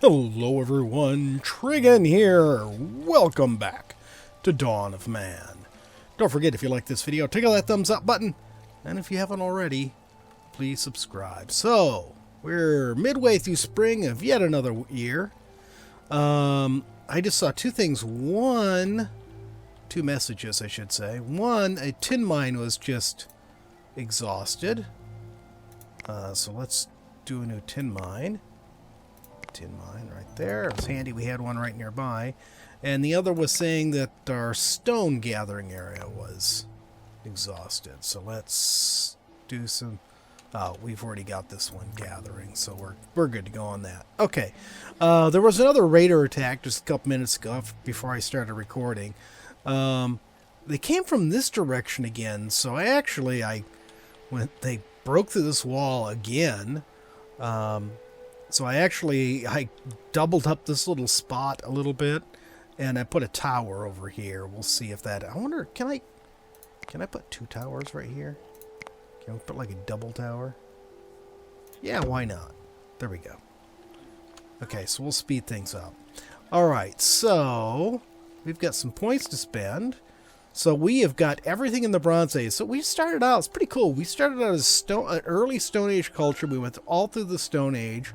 Hello everyone, Trigan here. Welcome back to Dawn of Man. Don't forget, if you like this video, tickle that thumbs up button. And if you haven't already, please subscribe. So, we're midway through spring of yet another year. I just saw two things. Two messages, I should say. One, a tin mine was just exhausted. So let's do a new tin mine. Tin mine right there. It was handy we had one right nearby. And the other was saying that our stone gathering area was exhausted. So let's do some... Oh, we've already got this one gathering, so we're good to go on that. Okay. There was another raider attack just a couple minutes ago before I started recording. They came from this direction again, so they broke through this wall again. So I doubled up this little spot a little bit, and I put a tower over here. We'll see if that... I wonder, can I put two towers right here? Can we put like a double tower? Yeah, why not? There we go. Okay, so we'll speed things up. Alright, so we've got some points to spend. So we have got everything in the Bronze Age. So we started out, it's pretty cool. We started out as an early Stone Age culture. We went all through the Stone Age.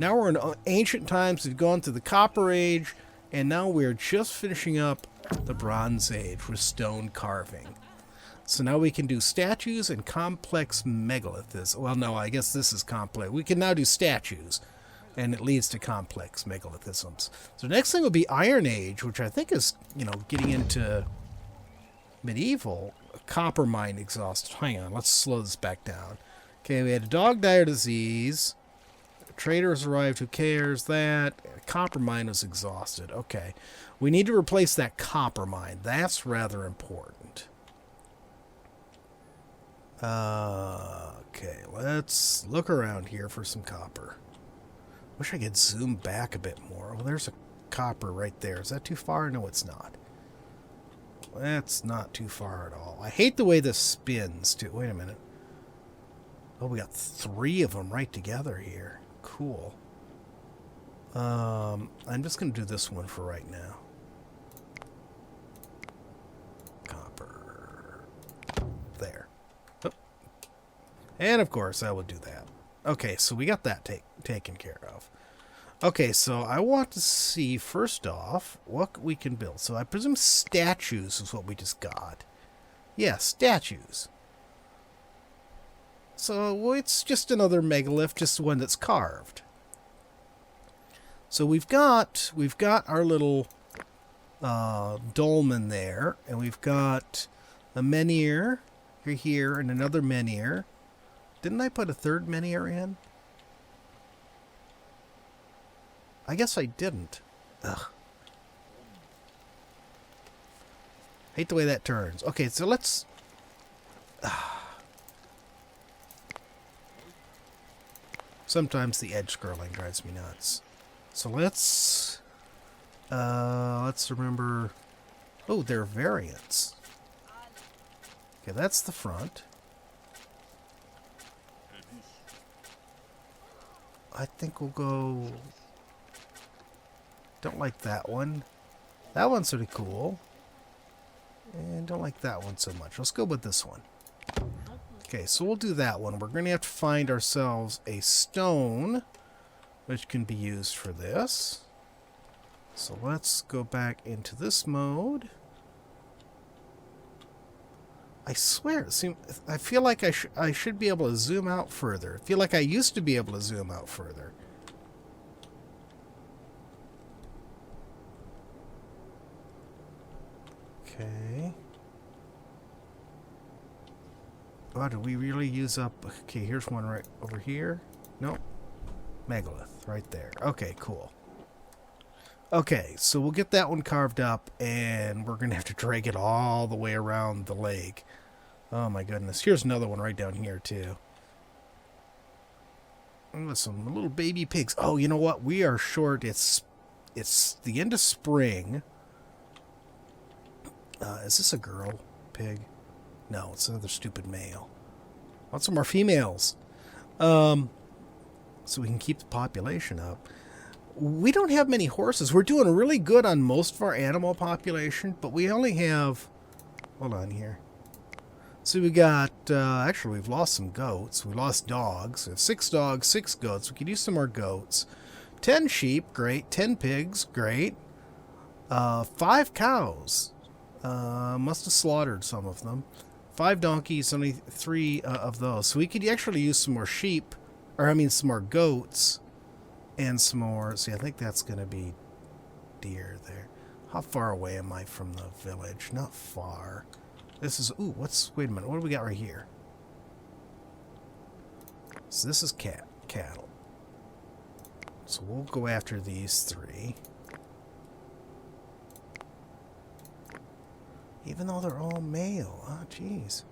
Now we're in ancient times. We've gone through the Copper Age. And now we're just finishing up the Bronze Age with stone carving. So now we can do statues and complex megaliths. Well, no, I guess this is complex. We can now do statues, and it leads to complex megalithisms. So the next thing will be Iron Age, which I think is, getting into medieval. A copper mine exhausted. Hang on, let's slow this back down. Okay, we had a dog dire disease. Traders arrived, who cares that? A copper mine was exhausted. Okay, we need to replace that copper mine. That's rather important. Okay, let's look around here for some copper. Wish I could zoom back a bit more. Well, there's a copper right there. Is that too far? No, it's not. That's not too far at all. I hate the way this spins, too. Wait a minute. Oh, we got three of them right together here. Cool. I'm just going to do this one for right now. Copper. There. And, of course, I will do that. Okay, so we got that taken care of. Okay, so I want to see, first off, what we can build. So I presume statues is what we just got. Yeah, statues. So it's just another megalith, just one that's carved. So we've got our little dolmen there, and we've got a menhir here and another menhir. Didn't I put a third menhir in? I guess I didn't. Ugh. Hate the way that turns. Okay, so let's... Sometimes the edge scrolling drives me nuts. So let's remember... Oh, they're variants. Okay, that's the front. I think we'll go... Don't like that one. That one's sort of cool. And don't like that one so much. Let's go with this one. Okay, so we'll do that one. We're going to have to find ourselves a stone, which can be used for this. So let's go back into this mode. I swear, I feel like I should be able to zoom out further. I feel like I used to be able to zoom out further. Okay. Oh, did we really use up... Okay, here's one right over here. Nope. Megalith, right there. Okay, cool. Okay, so we'll get that one carved up, and we're going to have to drag it all the way around the lake. Oh my goodness. Here's another one right down here, too. And with some little baby pigs. Oh, you know what? We are short. It's the end of spring. Is this a girl pig? No, it's another stupid male. Want some more females. So we can keep the population up. we don't have many horses. We're doing really good on most of our animal population, but we only have... Hold on here. So we got... actually, we've lost some goats. We lost dogs. We have 6 dogs, 6 goats. We could use some more goats. 10 sheep, great. 10 pigs, great. 5 cows. Must have slaughtered some of them. 5 donkeys, only 3 of those. So we could actually use some more sheep, or I mean some more goats, and some more. See, I think that's going to be deer there. How far away am I from the village? Not far. This is, ooh, wait a minute, what do we got right here? So this is cattle. So we'll go after these 3. Even though they're all male. Oh, jeez.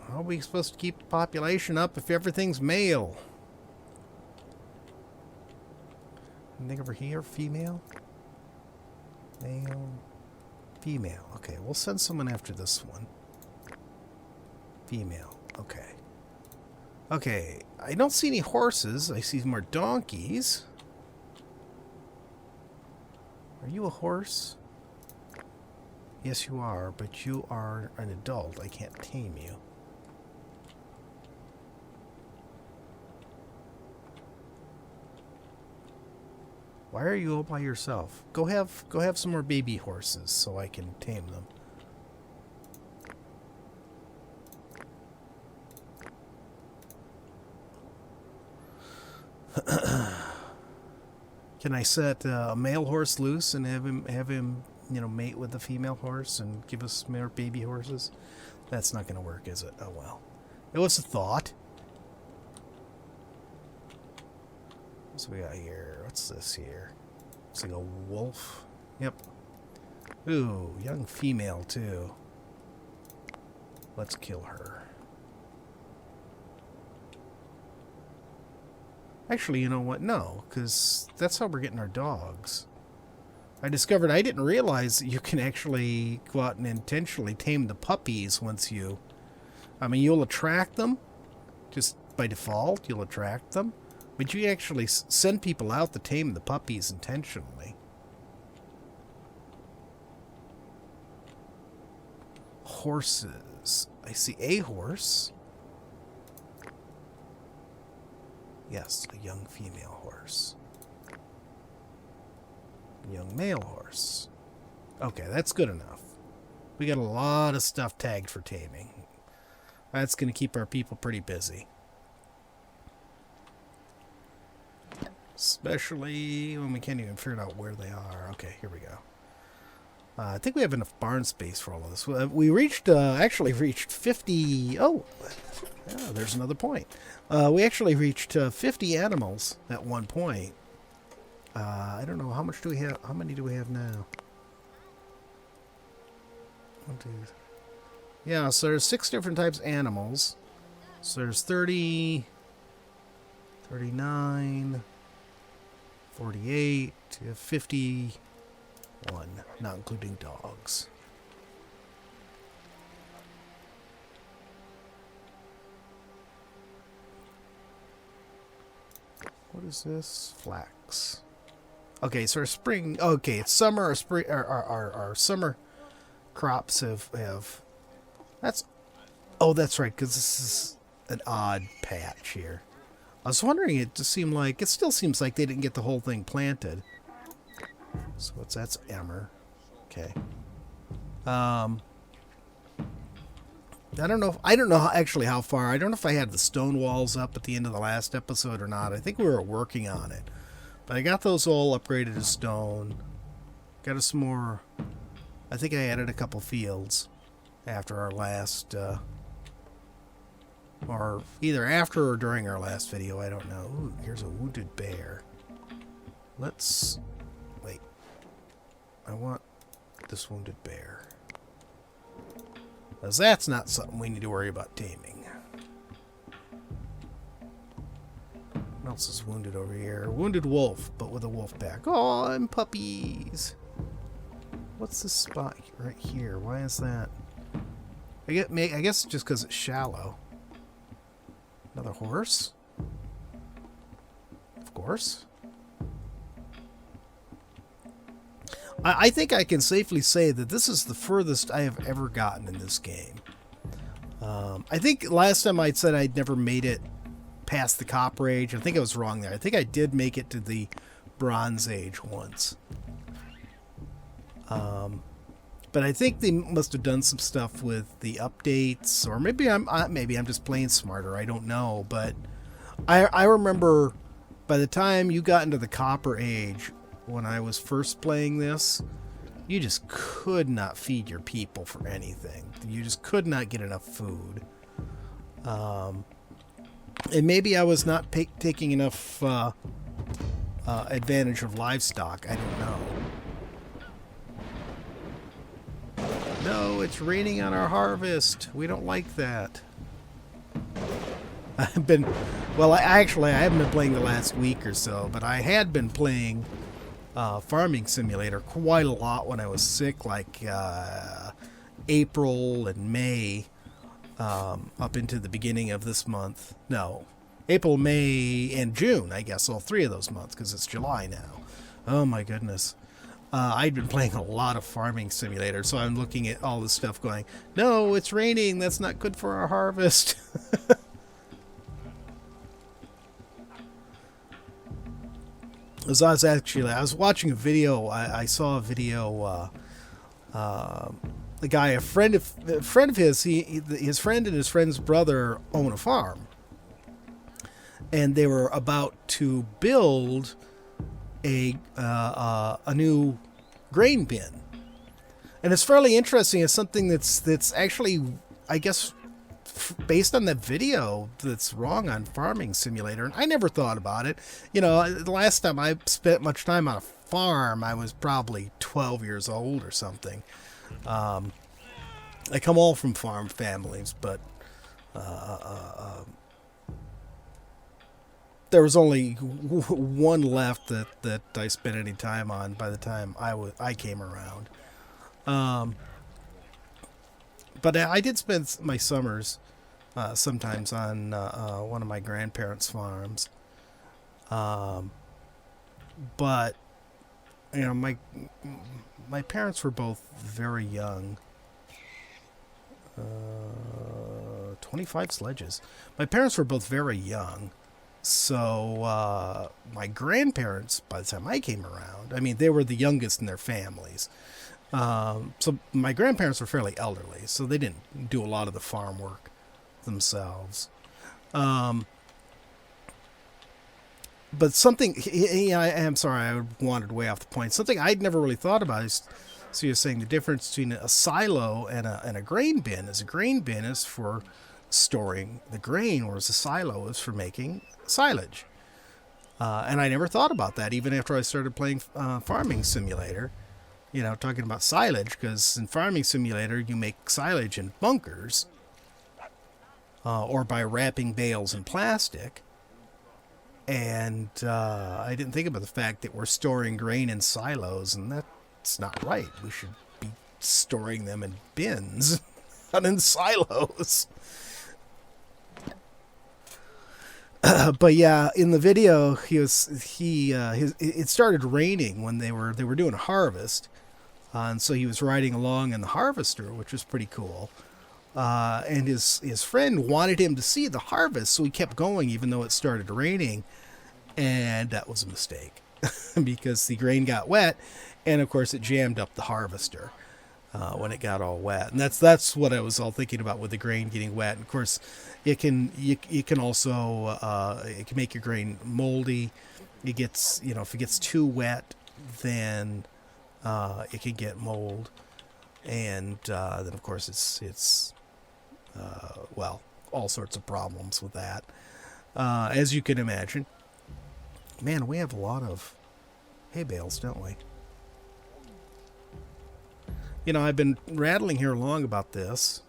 How are we supposed to keep the population up if everything's male? Anything over here? Female? Male? Female. Okay, we'll send someone after this one. Female. Okay. Okay, I don't see any horses. I see more donkeys. Are you a horse? Yes, you are, but you are an adult. I can't tame you. Why are you all by yourself? Go have some more baby horses so I can tame them. Can I set a male horse loose and have him, you know, mate with the female horse and give us more baby horses? That's not going to work, is it? Oh well. It was a thought. What's we got here? What's this here? It's like a wolf. Yep. Ooh, young female too. Let's kill her. Actually, you know what? No, because that's how we're getting our dogs. I discovered I didn't realize that you can actually go out and intentionally tame the puppies once you... I mean, you'll attract them. Just by default, you'll attract them. But you actually send people out to tame the puppies intentionally. Horses. I see a horse. Yes, a young female horse. Young male horse. Okay, that's good enough. We got a lot of stuff tagged for taming. That's going to keep our people pretty busy. Especially when we can't even figure out where they are. Okay, here we go. I think we have enough barn space for all of this. We reached, actually reached 50... Oh, yeah, there's another point. We actually reached 50 animals at one point. I don't know, how much do we have? How many do we have now? 1, 2... Yeah, so there's 6 different types of animals. So there's 30... 39... 48, 51, not including dogs. What is this? Flax. Okay, so our spring... Okay, it's summer or spring... Our summer crops have... That's... Oh, that's right, because this is an odd patch here. I was wondering, it just seemed like... It still seems like they didn't get the whole thing planted. So what's that? That's emmer. Okay. I don't know actually how far. I don't know if I had the stone walls up at the end of the last episode or not. I think we were working on it. But I got those all upgraded to stone. Got us some more... I think I added a couple fields after our last... or either after or during our last video, I don't know. Ooh, here's a wounded bear. Let's... Wait. I want this wounded bear. Because that's not something we need to worry about taming. What else is wounded over here? Wounded wolf, but with a wolf pack. Oh, and puppies. What's this spot right here? Why is that? I guess just because it's shallow. Another horse? Of course. I think I can safely say that this is the furthest I have ever gotten in this game. I think last time I'd said I'd never made it past the Copper Age. I think I was wrong there. I think I did make it to the Bronze Age once. But I think they must have done some stuff with the updates, or maybe I'm just playing smarter. I don't know, but I remember by the time you got into the Copper Age, when I was first playing this, you just could not feed your people for anything. You just could not get enough food. And maybe I was not taking enough advantage of livestock. I don't know. No, it's raining on our harvest. We don't like that. I haven't been playing the last week or so, but I had been playing Farming Simulator quite a lot when I was sick, like April and May, up into the beginning of this month. No, April, May, and June, I guess, all 3 of those months, because it's July now. Oh my goodness. I'd been playing a lot of Farming Simulator, so I'm looking at all this stuff going, no, it's raining, that's not good for our harvest. I was watching a video. I saw a video. The guy, a friend of his, his friend and his friend's brother own a farm, and they were about to build a new grain bin, and it's fairly interesting. It's something that's actually, I guess, based on that video that's wrong on Farming Simulator. And I never thought about it. You know, the last time I spent much time on a farm, I was probably 12 years old or something. I come all from farm families, but there was only one left that I spent any time on by the time I came around. But I did spend my summers sometimes on one of my grandparents' farms. But you know, my parents were both very young. 25 sledges. My parents were both very young. So my grandparents, by the time I came around, I mean, they were the youngest in their families. So my grandparents were fairly elderly, so they didn't do a lot of the farm work themselves. But something, I'm sorry, I wandered way off the point. Something I'd never really thought about is, so you're saying the difference between a silo and a grain bin is a grain bin is for storing the grain, whereas a silo is for making silage. And I never thought about that, even after I started playing Farming Simulator. You know, talking about silage, because in Farming Simulator you make silage in bunkers, or by wrapping bales in plastic. And I didn't think about the fact that we're storing grain in silos, and that's not right. We should be storing them in bins, not in silos. But yeah, in the video, it started raining when they were doing a harvest, and so he was riding along in the harvester, which was pretty cool. And his friend wanted him to see the harvest, so he kept going even though it started raining, and that was a mistake because the grain got wet, and of course it jammed up the harvester when it got all wet. And that's what I was all thinking about with the grain getting wet. And of course, you can also it can make your grain moldy. It gets, you know, if it gets too wet, then it can get mold, and then of course it's well, all sorts of problems with that, as you can imagine. Man, we have a lot of hay bales, don't we? You know, I've been rattling here long about this,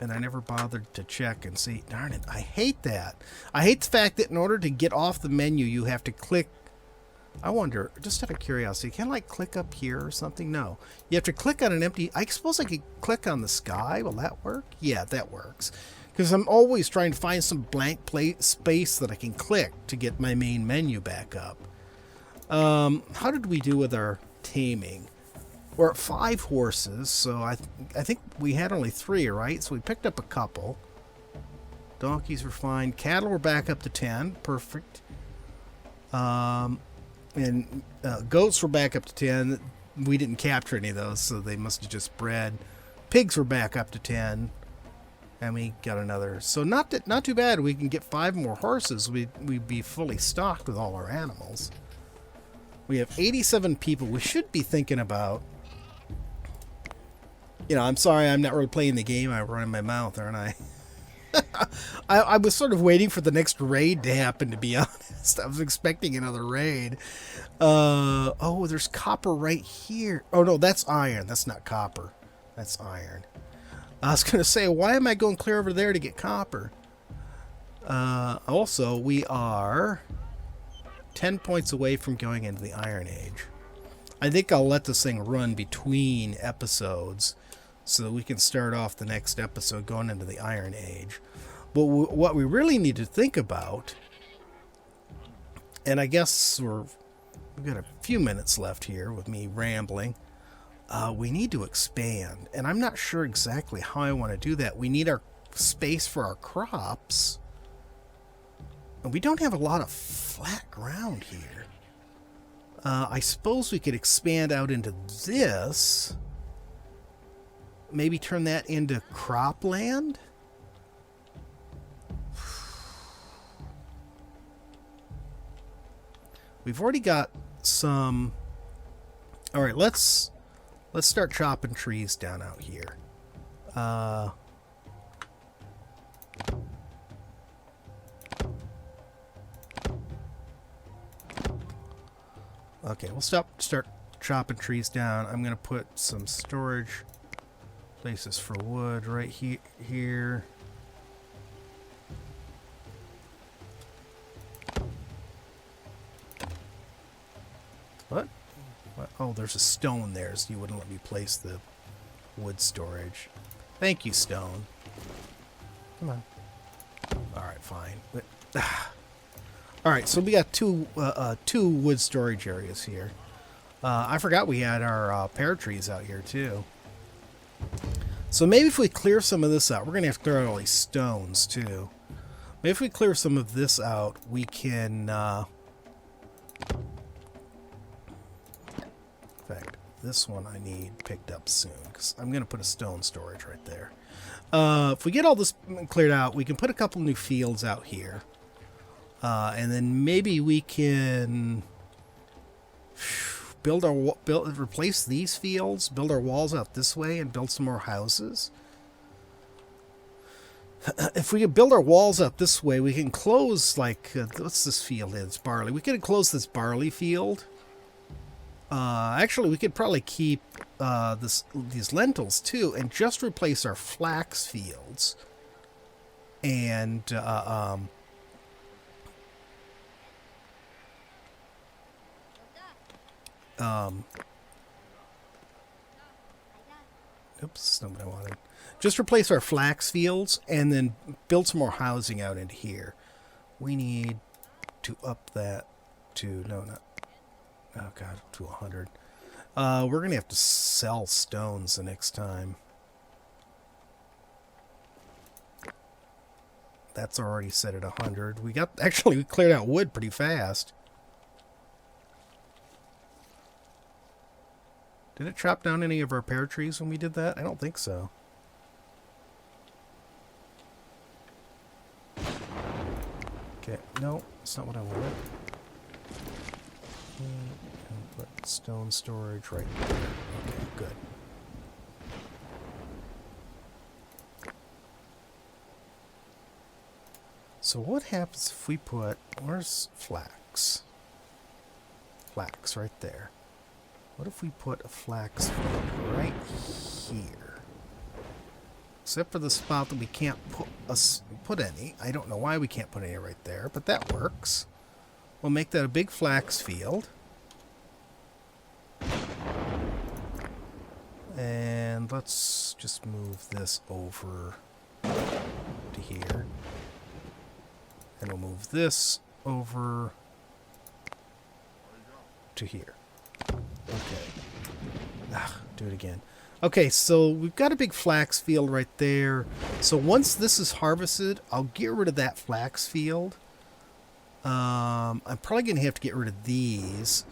and I never bothered to check and see. Darn it, I hate that. I hate the fact that in order to get off the menu, you have to click. I wonder, just out of curiosity, can I like click up here or something? No. You have to click on an empty. I suppose I could click on the sky. Will that work? Yeah, that works. Because I'm always trying to find some blank space that I can click to get my main menu back up. How did we do with our taming. We're at 5 horses, so I think we had only 3, right? So we picked up a couple. Donkeys were fine. Cattle were back up to 10. Perfect. And goats were back up to 10. We didn't capture any of those, so they must have just bred. Pigs were back up to 10. And we got another. So not too bad. We can get 5 more horses. We'd be fully stocked with all our animals. We have 87 people. We should be thinking about... You know, I'm sorry I'm not really playing the game. I'm running my mouth, aren't I? I was sort of waiting for the next raid to happen, to be honest. I was expecting another raid. Oh, there's copper right here. Oh, no, that's iron. That's not copper. That's iron. I was going to say, why am I going clear over there to get copper? Also, we are 10 points away from going into the Iron Age. I think I'll let this thing run between episodes so that we can start off the next episode going into the Iron Age. But what we really need to think about, and I guess we've got a few minutes left here with me rambling, we need to expand. And I'm not sure exactly how I want to do that. We need our space for our crops. And we don't have a lot of flat ground here. I suppose we could expand out into this. Maybe turn that into cropland? We've already got some... Alright, let's start chopping trees down out here. Okay, we'll start chopping trees down. I'm going to put some storage places for wood right here. What? Oh, there's a stone there, so you wouldn't let me place the wood storage. Thank you, stone. Come on. Alright, fine. Alright, so we got two wood storage areas here. I forgot we had our pear trees out here, too. So maybe if we clear some of this out, we're going to have to clear out all these stones, too. Maybe if we clear some of this out, we can... In fact, this one I need picked up soon, because I'm going to put a stone storage right there. If we get all this cleared out, we can put a couple new fields out here. And then maybe we can replace these fields, build our walls out this way, and build some more houses. If we can build our walls up this way, we can close, like, what's this field? It's barley. We could close this barley field. Actually, we could probably keep these lentils, too, and just replace our flax fields. And, oops, that's not what I wanted. Just replace our flax fields and then build some more housing out into here. We need to up that to, no, not, oh god, to 100. We're going to have to sell stones the next time. That's already set at 100. We cleared out wood pretty fast. Did it chop down any of our pear trees when we did that? I don't think so. Okay, no, that's not what I wanted. And put stone storage right there. Okay, good. So what happens if we put... Where's flax? Flax right there. What if we put a flax field right here? Except for the spot that we can't put any. I don't know why we can't put any right there, but that works. We'll make that a big flax field. And let's just move this over to here. And we'll move this over to here. Okay. Do it again. Okay, so we've got a big flax field right there. So once this is harvested, I'll get rid of that flax field. I'm probably going to have to get rid of these.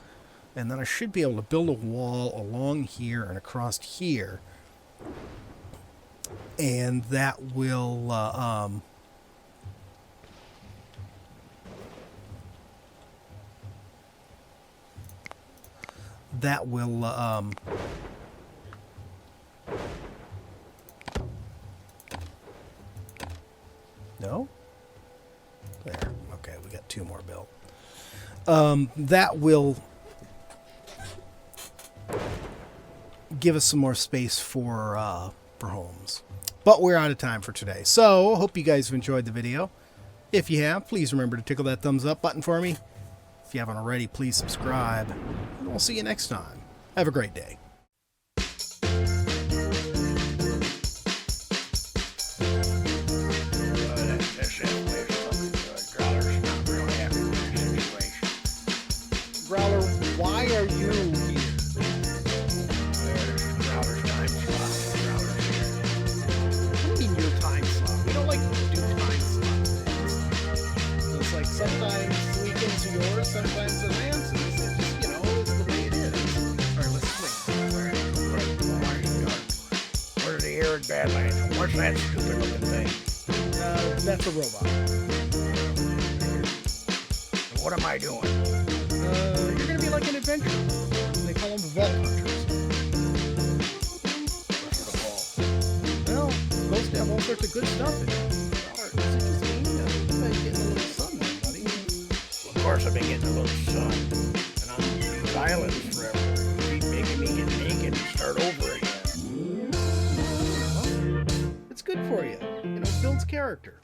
And then I should be able to build a wall along here and across here. And that will... No? There. Okay, we got 2 more built. That will give us some more space for homes. But we're out of time for today. So, hope you guys have enjoyed the video. If you have, please remember to tickle that thumbs up button for me. If you haven't already, please subscribe. And we'll see you next time. Have a great day. Growler, why are you here? Growler's time slot. Growler's here. What do you mean your time slot? We don't like to do time slot things. It's like sometimes the weekends are yours, sometimes they're Lance's. It's just, you know, it's the way it is. Alright, let's swing. Where's the arid Badlands? What's that stupid looking thing? That's a robot. What am I doing? You're gonna be like an adventurer. They call them vault hunters. What's the ball? Well, supposed to have all sorts of good stuff in it. Is it just me? You've been getting a little sun there, buddy. Well, of course I've been getting a little sun. And on these islands forever. You keep making me get naked and start over again. Well, it's good for you. You know, it builds character.